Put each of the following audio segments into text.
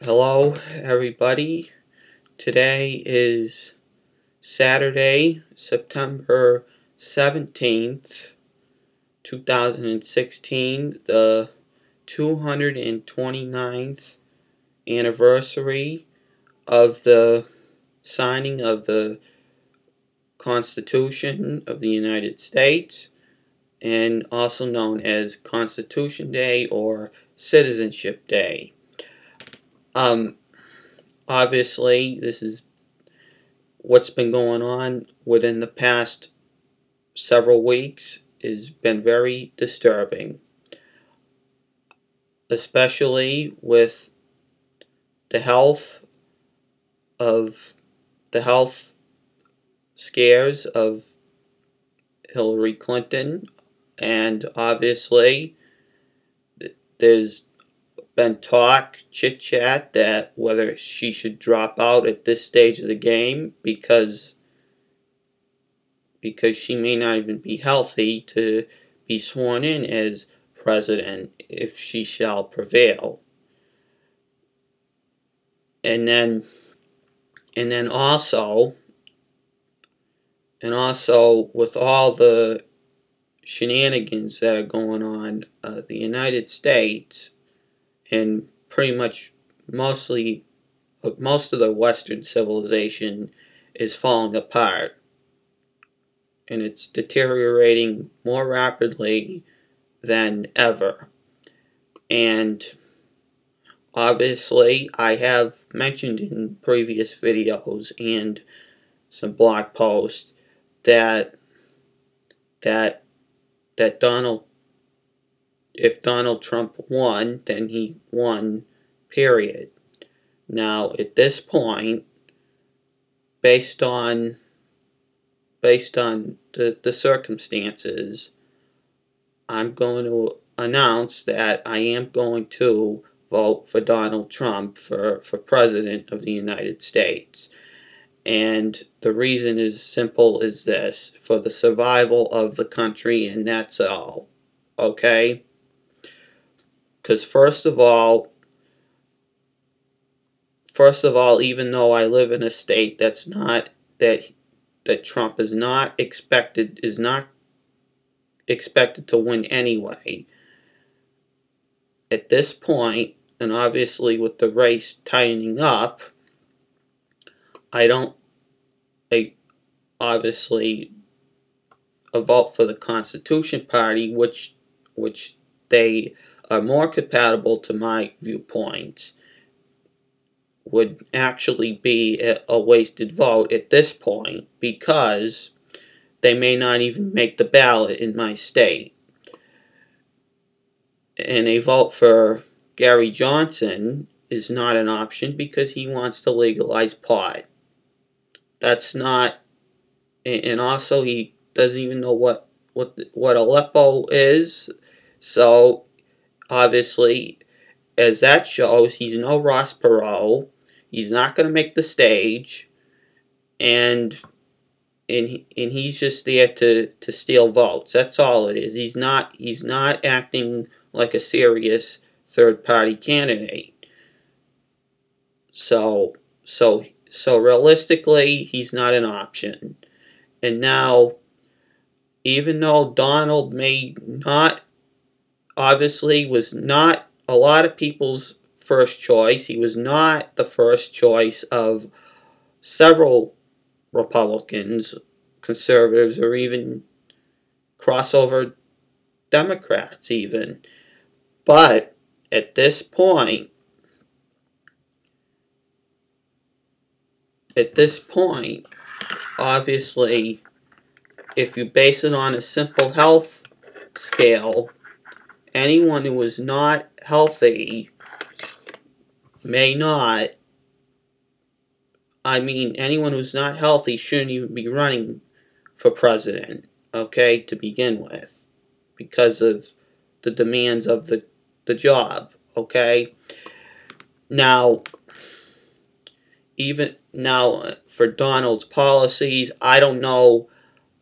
Hello, everybody. Today is Saturday, September 17th, 2016, the 229th anniversary of the signing of the Constitution of the United States, and also known as Constitution Day or Citizenship Day. Um, Obviously, this is what's been going on within the past several weeks has been very disturbing, especially with the health of the health scares of Hillary Clinton, and obviously there's been talk, chit chat, that whether she should drop out at this stage of the game because she may not even be healthy to be sworn in as president if she shall prevail. And then also with all the shenanigans that are going on, the United States and pretty much most of the Western civilization is falling apart, and it's deteriorating more rapidly than ever. And obviously, I have mentioned in previous videos and some blog posts that Donald, if Donald Trump won, then he won, period. Now, at this point, based on the circumstances, I'm going to announce that I am going to vote for Donald Trump for President of the United States. And the reason is simple as this: for the survival of the country, and that's all. Okay? Because first of all, even though I live in a state that's not that Trump is not expected to win anyway, at this point, and obviously with the race tightening up, obviously a vote for the Constitution Party, which they are more compatible to my viewpoints, would actually be a wasted vote at this point, because they may not even make the ballot in my state. And a vote for Gary Johnson is not an option because he wants to legalize pot. That's not, and also he doesn't even know what Aleppo is. So obviously, as that shows, he's no Ross Perot. He's not going to make the stage, and he's just there to steal votes. That's all it is. He's not acting like a serious third-party candidate. So realistically, he's not an option. And now, even though Donald may not, obviously was not a lot of people's first choice, he was not the first choice of several Republicans, conservatives, or even crossover Democrats even. But at this point, obviously, if you base it on a simple health scale, anyone who is not healthy anyone who's not healthy shouldn't even be running for president, okay, to begin with, because of the demands of the job, okay? Now, for Donald's policies, I don't know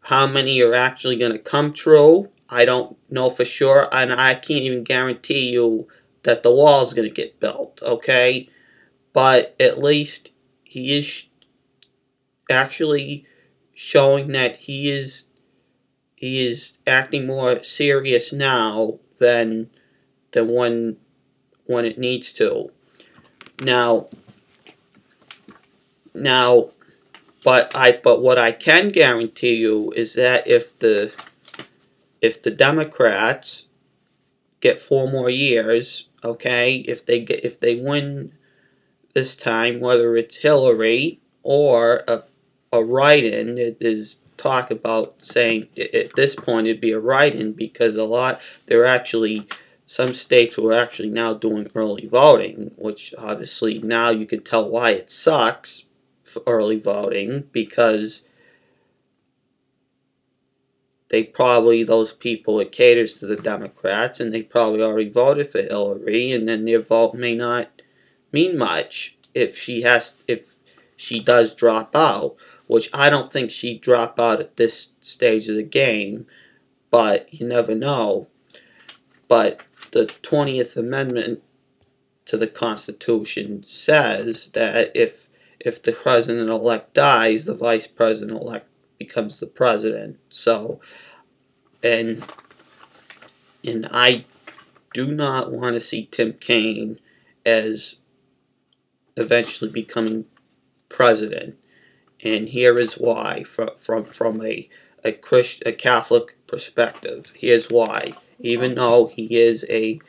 how many are actually going to come true. I don't know for sure, and I can't even guarantee you that the wall is going to get built, okay? but at least he is actually showing that he is acting more serious now than when it needs to. Now now but what I can guarantee you is that if the Democrats get 4 more years, okay, if they win this time, whether it's Hillary or a write-in, it is talk about saying at this point it'd be a write-in because they're actually some states were actually now doing early voting, which obviously now you can tell why it sucks for early voting because those people, it caters to the Democrats, and they probably already voted for Hillary, and then their vote may not mean much if she does drop out, which I don't think she'd drop out at this stage of the game, but you never know. But the 20th Amendment to the Constitution says that if the president-elect dies, the vice president-elect becomes the president. So, and I do not want to see Tim Kaine as eventually becoming president, and here is why. From a Catholic perspective, here's why. Even though he was a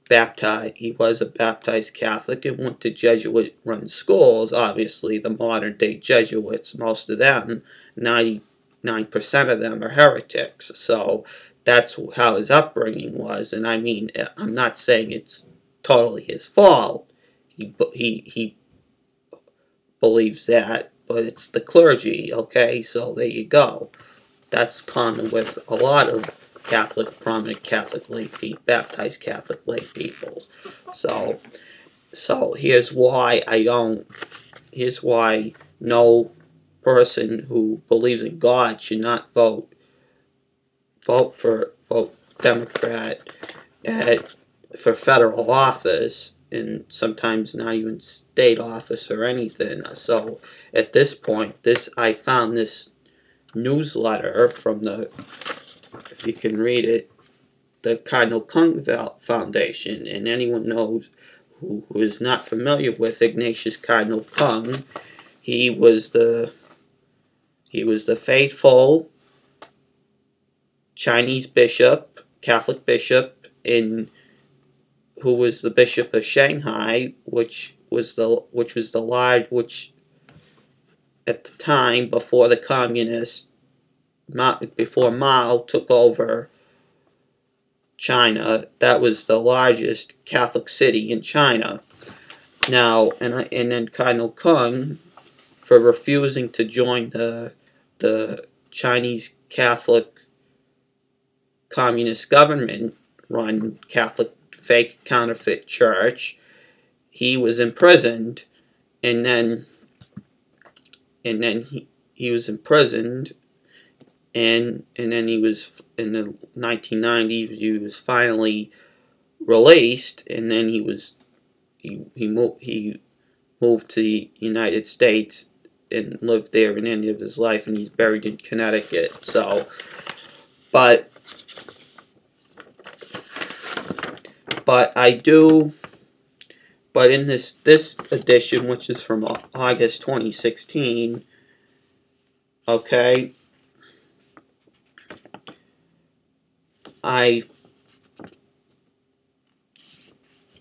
baptized Catholic and went to Jesuit-run schools. Obviously, the modern-day Jesuits, most of them, 99% of them are heretics. So that's how his upbringing was. And I mean, I'm not saying it's totally his fault. He believes that, but it's the clergy. Okay, so there you go. That's common with a lot of prominent Catholic lay people, baptized Catholic lay people. So here's why here's why no person who believes in God should not vote Democrat for federal office, and sometimes not even state office or anything. So at this point, I found this newsletter from if you can read it, the Cardinal Kung Foundation, and anyone knows who is not familiar with Ignatius Cardinal Kung, he was the faithful Chinese bishop, Catholic bishop, who was the Bishop of Shanghai, which at the time before the communists, before Mao took over China, that was the largest Catholic city in China. Now, and then Cardinal Kung, for refusing to join the Chinese Catholic communist government-run Catholic fake counterfeit church, he was imprisoned, and then he was imprisoned, and then he was in the 1990s. He was finally released, and then he moved to the United States and lived there in the end of his life, and he's buried in Connecticut. So, but in this edition, which is from August 2016, okay, I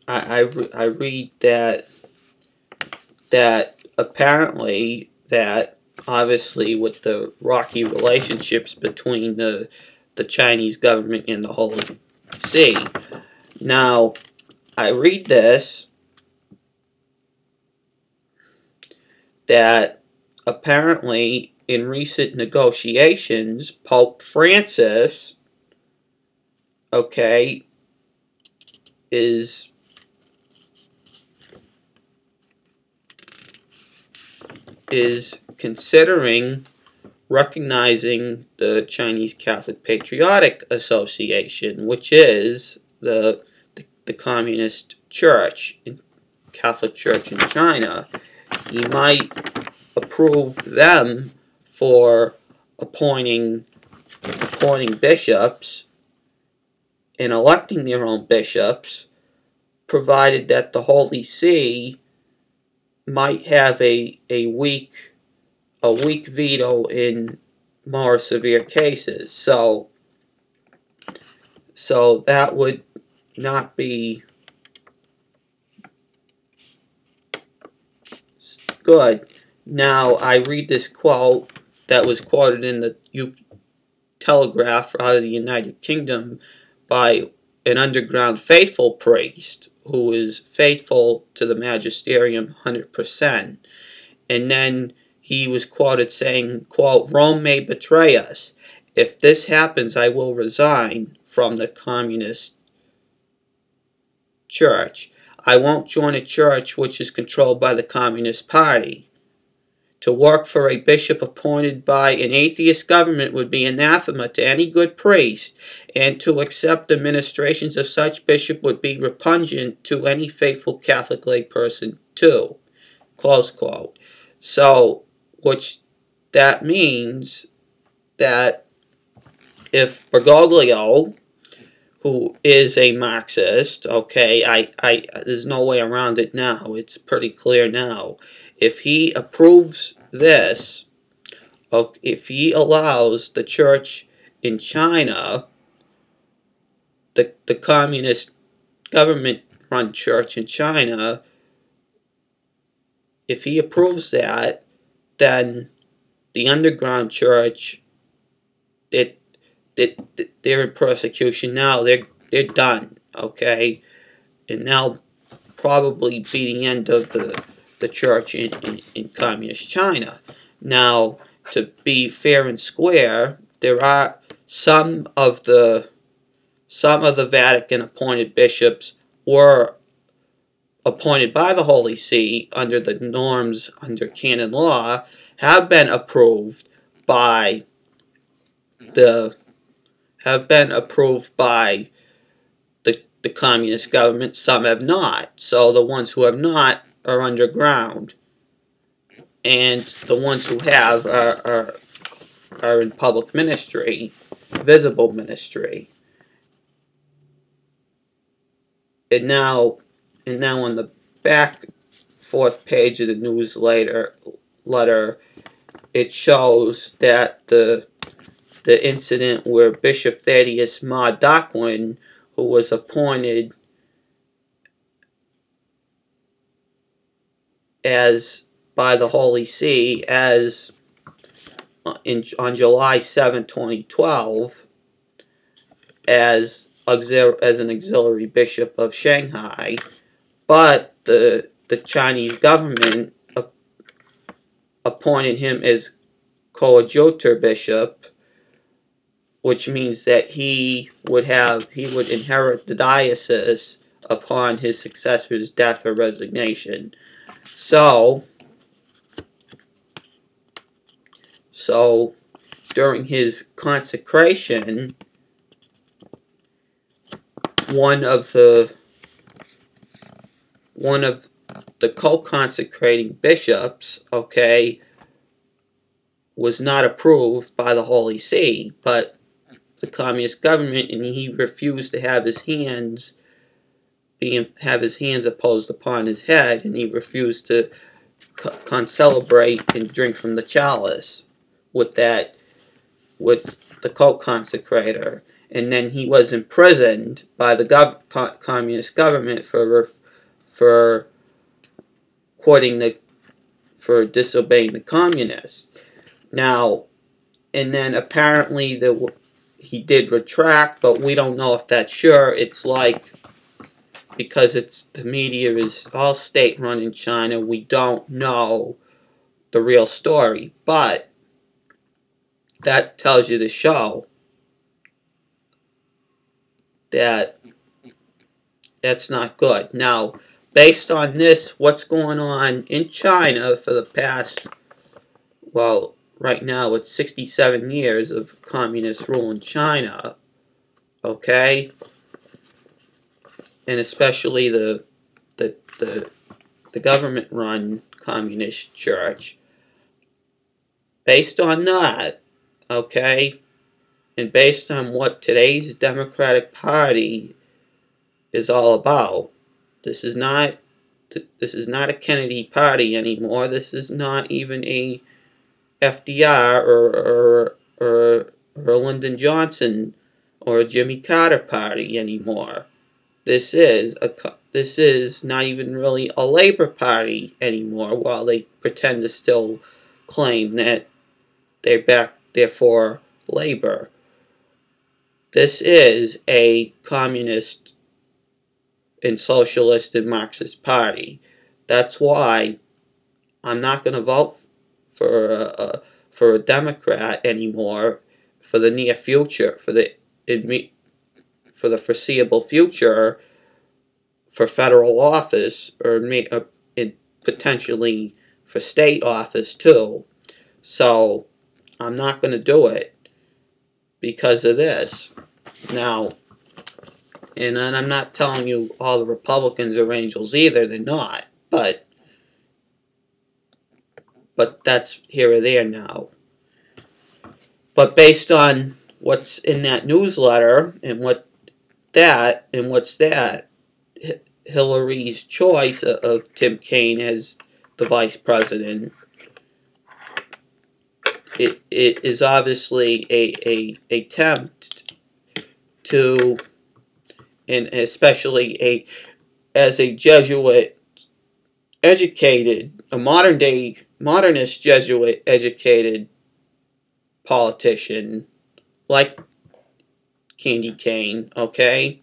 read that apparently that obviously with the rocky relationships between the Chinese government and the Holy See. Now, I read this that apparently in recent negotiations, Pope Francis, okay, is considering recognizing the Chinese Catholic Patriotic Association, which is the communist church Catholic Church in China, he might approve them for appointing bishops and electing their own bishops, provided that the Holy See might have a weak veto in more severe cases. So that would not be good. Now, I read this quote that was quoted in the Telegraph out of the United Kingdom by an underground faithful priest who is faithful to the magisterium 100%. And then he was quoted saying, quote, "Rome may betray us. If this happens, I will resign from the Communist Church. I won't join a church which is controlled by the Communist Party. To work for a bishop appointed by an atheist government would be anathema to any good priest, and to accept the ministrations of such bishop would be repugnant to any faithful Catholic layperson too." Close quote. So, which that means that if Bergoglio, who is a Marxist, okay, there's no way around it now, it's pretty clear now, if he approves this, if he allows the church in China, the communist government-run church in China, if he approves that, then the underground church, they're in persecution now. They're done, okay? And that'll probably be the end of the church in communist China. Now, to be fair and square, there are some of the Vatican appointed bishops were appointed by the Holy See under the norms under canon law, have been approved by the communist government. Some have not. So the ones who have not are underground, and the ones who have are in public ministry, visible ministry. And now on the back fourth page of the newsletter, it shows that the incident where Bishop Thaddeus Ma Dakwin, who was appointed by the Holy See on July 7, 2012, as an auxiliary bishop of Shanghai, but the Chinese government appointed him as coadjutor bishop, which means that he would inherit the diocese upon his successor's death or resignation. So during his consecration, one of the co-consecrating bishops, okay, was not approved by the Holy See, but the communist government, and he refused to have his hands opposed upon his head, and he refused to celebrate and drink from the chalice with the co-consecrator. And then he was imprisoned by the communist government for disobeying the communists. Now, and then apparently he did retract, but we don't know if that's sure. It's like, because the media is all state-run in China, we don't know the real story. But that tells you to show that that's not good. Now, based on this, what's going on in China for the past, well, right now it's 67 years of communist rule in China, okay? And especially the the government-run communist church. Based on that, okay, and based on what today's Democratic Party is all about, this is not a Kennedy party anymore. This is not even a FDR or a Lyndon Johnson or a Jimmy Carter party anymore. This is not even really a Labor Party anymore, while they pretend to still claim that they're for labor. This is a communist and socialist and Marxist party. That's why I'm not going to vote for a Democrat anymore for the near future, for the foreseeable future, for federal office, or potentially for state office too. So I'm not going to do it because of this. Now, and I'm not telling you all the Republicans are angels either. They're not. But that's here or there now. But based on what's in that newsletter and what's that, Hillary's choice of Tim Kaine as the vice president, it is obviously a attempt to, and especially as a Jesuit educated, a modernist Jesuit educated politician like Candy Kaine, okay?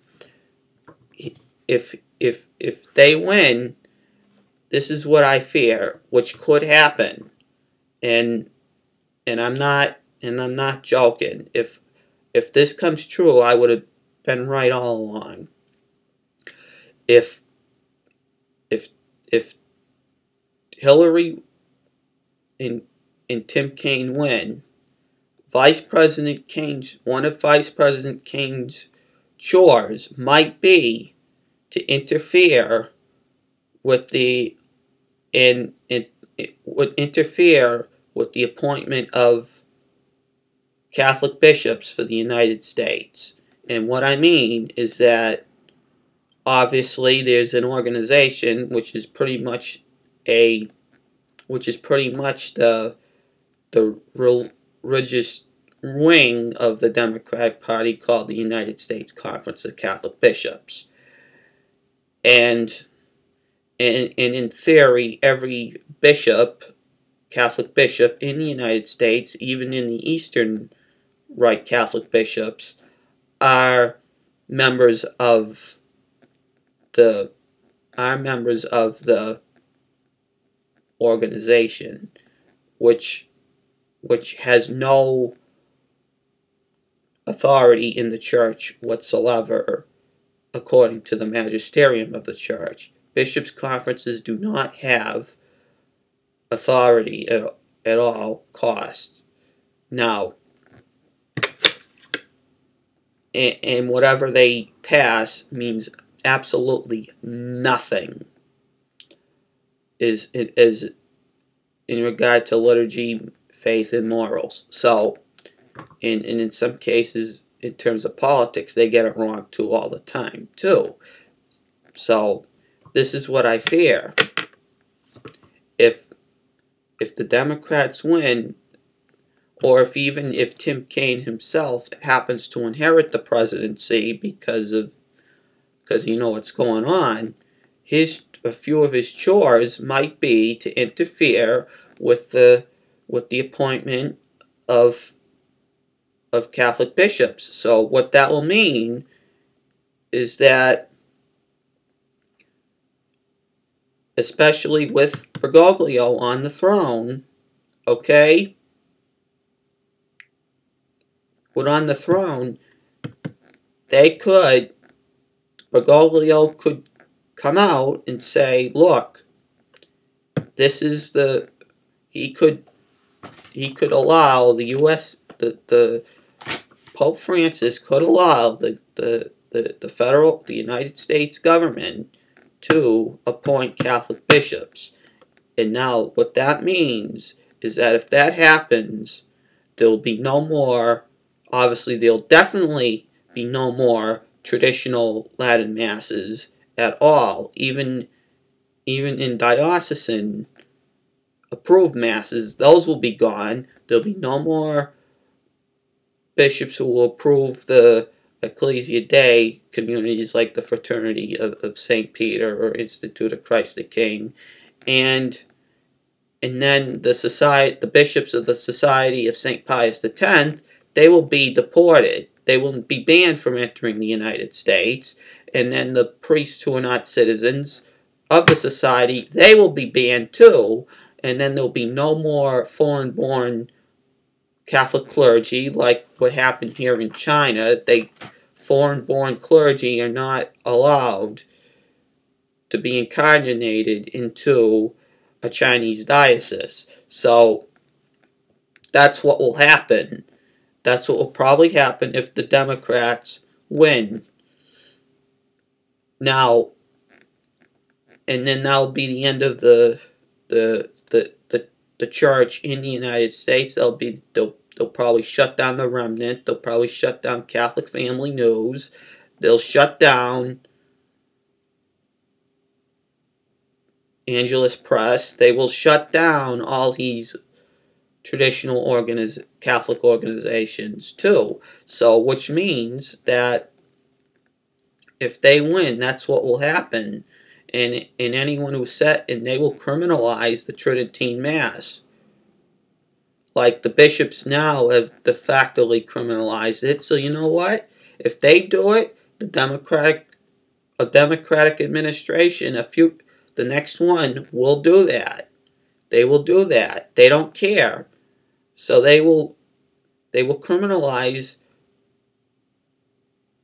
If they win, this is what I fear, which could happen, and I'm not joking. If this comes true, I would have been right all along. If Hillary and Tim Kaine win, one of Vice President Kaine's chores might be to interfere with the appointment of Catholic bishops for the United States. And what I mean is that obviously there's an organization which is pretty much the religious wing of the Democratic Party called the United States Conference of Catholic Bishops. And in theory, every Catholic bishop in the United States, even in the Eastern Rite Catholic bishops, are members of the organization, which has no authority in the church whatsoever, according to the magisterium of the church. Bishops' conferences do not have authority at all cost. Now, and whatever they pass means absolutely nothing is in regard to liturgy, faith, and morals. So, and in some cases, in terms of politics, they get it wrong too all the time too. So, this is what I fear. If the Democrats win, or if Tim Kaine himself happens to inherit the presidency because you know what's going on, a few of his chores might be to interfere with the appointment of Catholic bishops. So what that will mean is that, especially with Bergoglio on the throne, okay, on the throne, Bergoglio could come out and say, look, this is he could allow the U.S., the Pope Francis could allow the United States government to appoint Catholic bishops. And now what that means is that if that happens, there'll be no more, obviously there'll definitely be no more traditional Latin Masses at all, even in diocesan approved Masses. Those will be gone. There'll be no more bishops who will approve the Ecclesia Dei communities like the Fraternity of St. Peter or Institute of Christ the King. And then the bishops of the Society of St. Pius X, they will be deported. They will be banned from entering the United States. And then the priests who are not citizens of the society, they will be banned too. And then there'll be no more foreign-born Catholic clergy like what happened here in China. Foreign-born clergy are not allowed to be incarnated into a Chinese diocese. So that's what will happen. That's what will probably happen if the Democrats win. Now, and then that'll be the end of the church in the United States. They'll probably shut down the Remnant. They'll probably shut down Catholic Family News. They'll shut down Angelus Press. They will shut down all these traditional Catholic organizations too. So, which means that if they win, that's what will happen. And anyone who's and they will criminalize the Tridentine Mass. Like the bishops now have de facto criminalized it. So you know what? If they do it, a Democratic administration, the next one will do that. They will do that. They don't care. So they will criminalize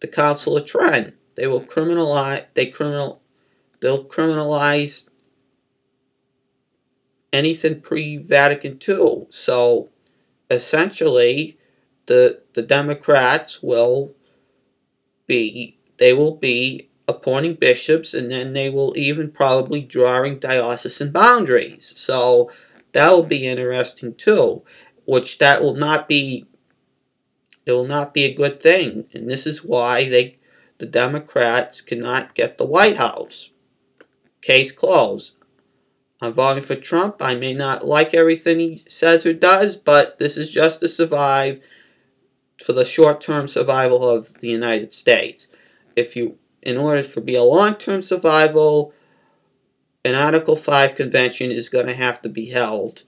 the Council of Trent. They'll criminalize anything pre-Vatican II. So essentially the Democrats will be appointing bishops, and then they will even probably drawing diocesan boundaries. So that will be interesting too, which it will not be a good thing. And this is why the Democrats cannot get the White House. Case closed. I'm voting for Trump. I may not like everything he says or does, but this is just to survive, for the short-term survival of the United States. In order to be a long-term survival, an Article 5 convention is going to have to be held,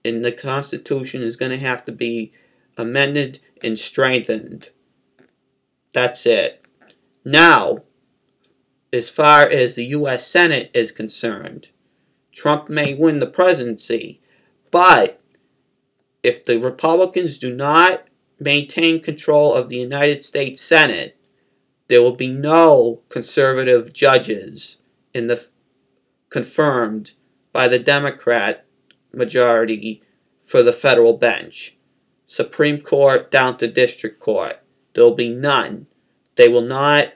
and the Constitution is going to have to be amended and strengthened. That's it. Now, as far as the U.S. Senate is concerned, Trump may win the presidency, but if the Republicans do not maintain control of the United States Senate, there will be no conservative judges confirmed by the Democrat majority for the federal bench. Supreme Court down to District Court. There will be none. They will not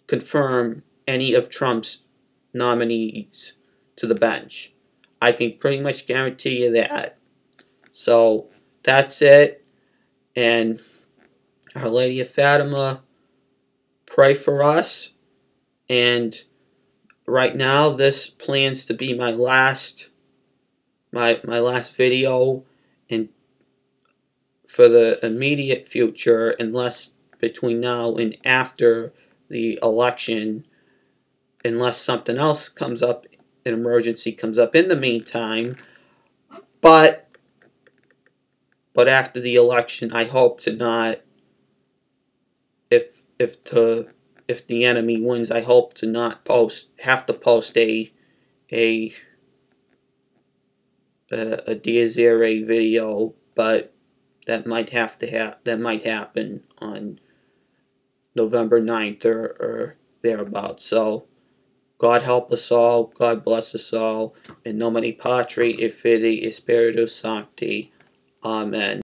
confirm any of Trump's nominees to the bench. I can pretty much guarantee you that. So that's it. And Our Lady of Fatima, pray for us. And right now, this plans to be my last video, and for the immediate future, unless between now and after the election, unless something else comes up, an emergency comes up in the meantime. But after the election, I hope to not, if the enemy wins, I hope to not have to post a Dies Irae video, but that might happen on November 9th or thereabouts. So God help us all, God bless us all, in nomine Patri et Filii et Spiritus Sancti. Amen.